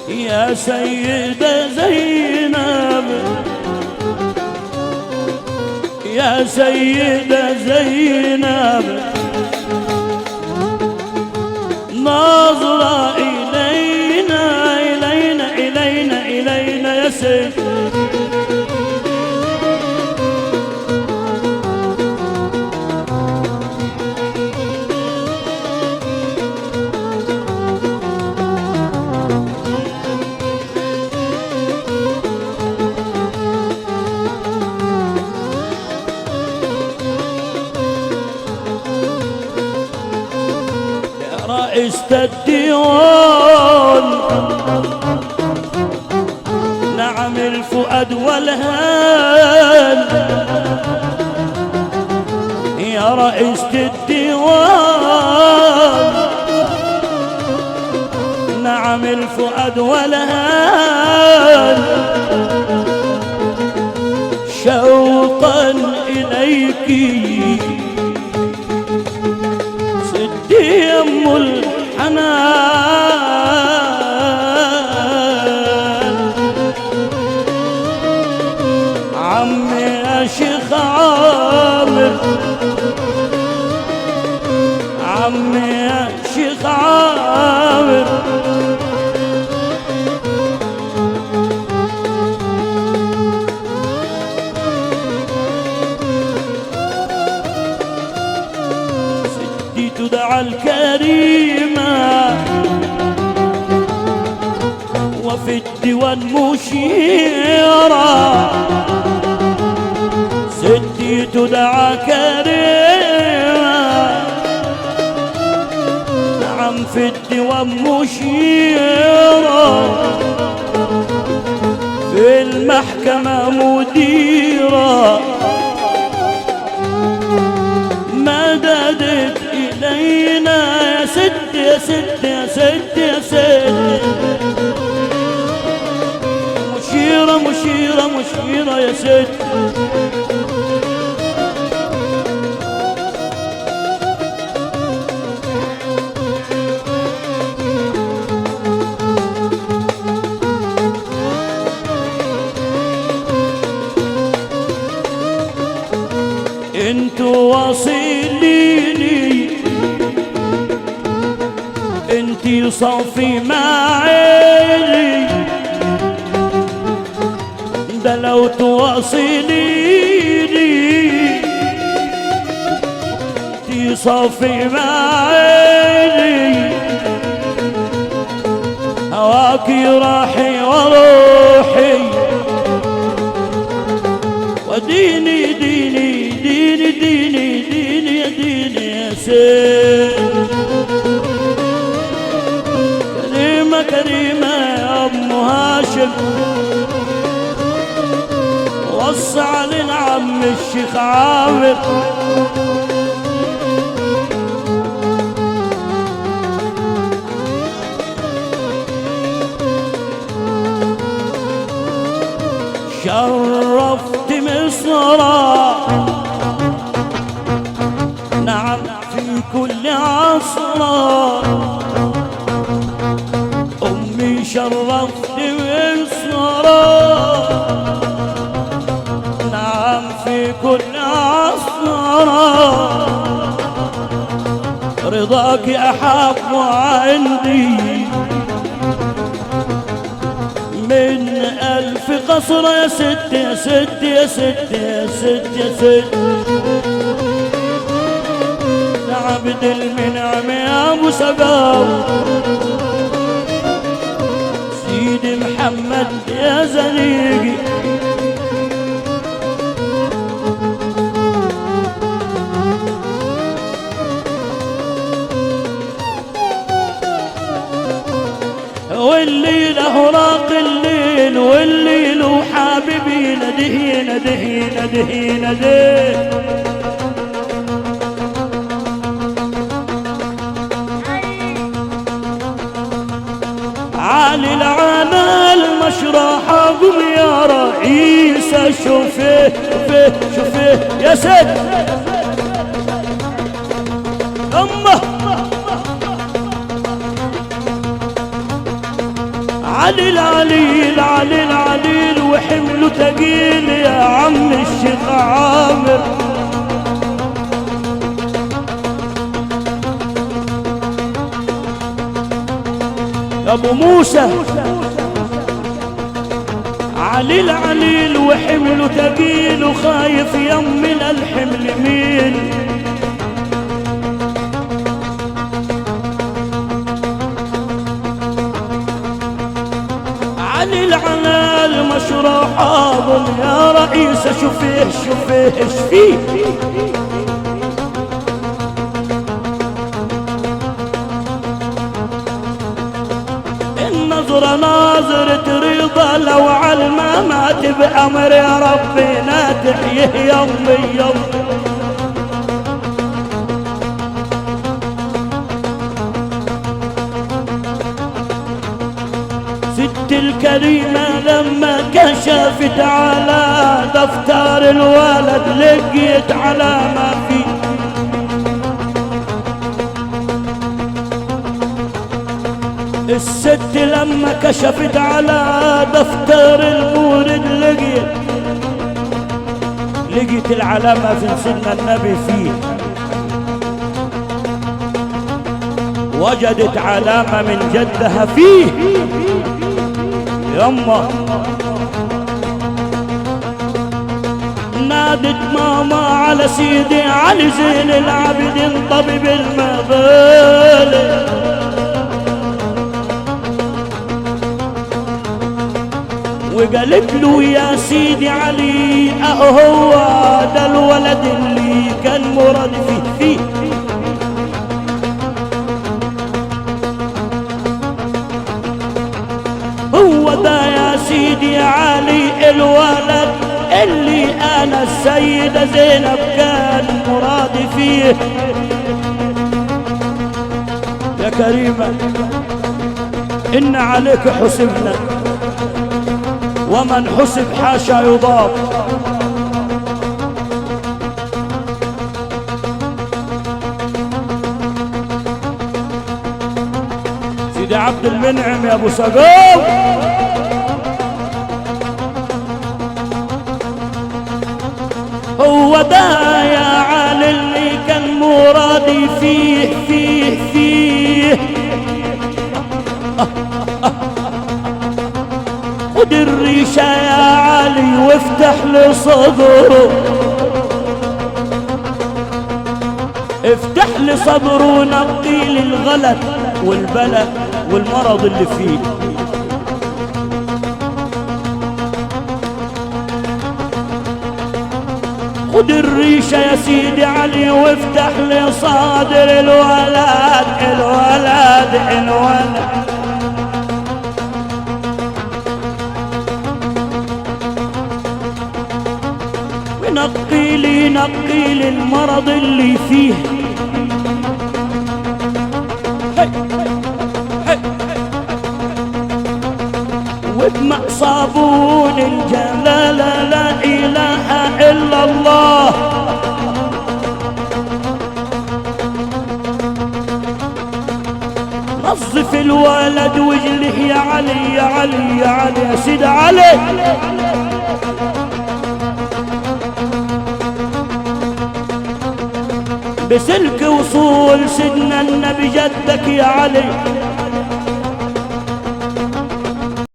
يا سيدة زينب يا سيدة زينب ناظرة إلينا إلينا إلينا إلينا يا سيد رئيسة الديوان نعم الفؤاد والهان يا رئيسة الديوان نعم الفؤاد والهان شوقا إليك يم الحنان عمي يا شيخ عامر عمي يا شيخ عامر تدعى الكريمة وفي الديوان مشيرة ستي تدعى كريمة نعم في الديوان مشيرة في المحكمة مديرة مددت إلينا يا ست يا ست يا ست يا ست مشيرة مشيرة مشيرة يا ست انتوا واصليني انتي صافي معي ده لو تواصليني انتي صافي معي هواكي راحي وروحي وديني ديني ديني ديني ديني يا ديني يا سيد كريمة كريمة يا أم هاشم وصى علينا عم الشيخ عامر شرفت مصر نعم في كل عصر أمي شرفت مصر نعم في كل عصر رضاك أحب عندي من 1000 قصر يا ست يا ست يا ست يا ست يا ست يا عبد المنعم يا ابو سباو سيدي محمد يا زنيقي واللي له راق الليل واللي له حبيبي نده نده نده نده عالي العمل مشرحة قم يا رئيس شوفيه شوفيه شوفيه يا سيد علي العليل علي العليل وحمله تقيل يا عم الشيخ عامر. يا ابو موسى علي العليل وحمله تقيل وخايف يمن الحمل مين. علي العلال مشروع حاضن يا رئيس شوفيه شوفيه ايش فيه. النظرة ناظرة رضا لو علمه مات بأمر يا ربنا تحيه يمي يمي. ست الكريمة لما كشفت على دفتر الولد لقيت على ما فيه. الست لما كشفت على دفتر المورد لقيت العلامة في سيدنا النبي فيه. وجدت علامة من جدها فيه. يما نادت ماما على سيدي علي زين العابدين طبيب المغالي. وقالت له يا سيدي علي هو ده الولد اللي كان مراد فيه. هو ده يا سيدي علي الولد اللي انا السيدة زينب كان مرادي فيه. يا كريمة إن عليك حسبنا ومن حسب حاشا يضاف. سيدي عبد المنعم يا ابو سقاو هو ده يا علي اللي كان مرادي فيه. خد الريشة يا علي وافتح لي صدره. افتح لي صدره ونقي لي الغلط والبلاء والمرض اللي فيه. خد الريشة يا سيدي علي وافتح لي صدر الولد الولد الولد. نقي لي المرض اللي فيه. وبماء صابون الجلال لا اله الا الله. نظف الولد واجله يا علي يا علي يا علي يا سيد علي. بسلك وصول سيدنا النبي جدك يا علي.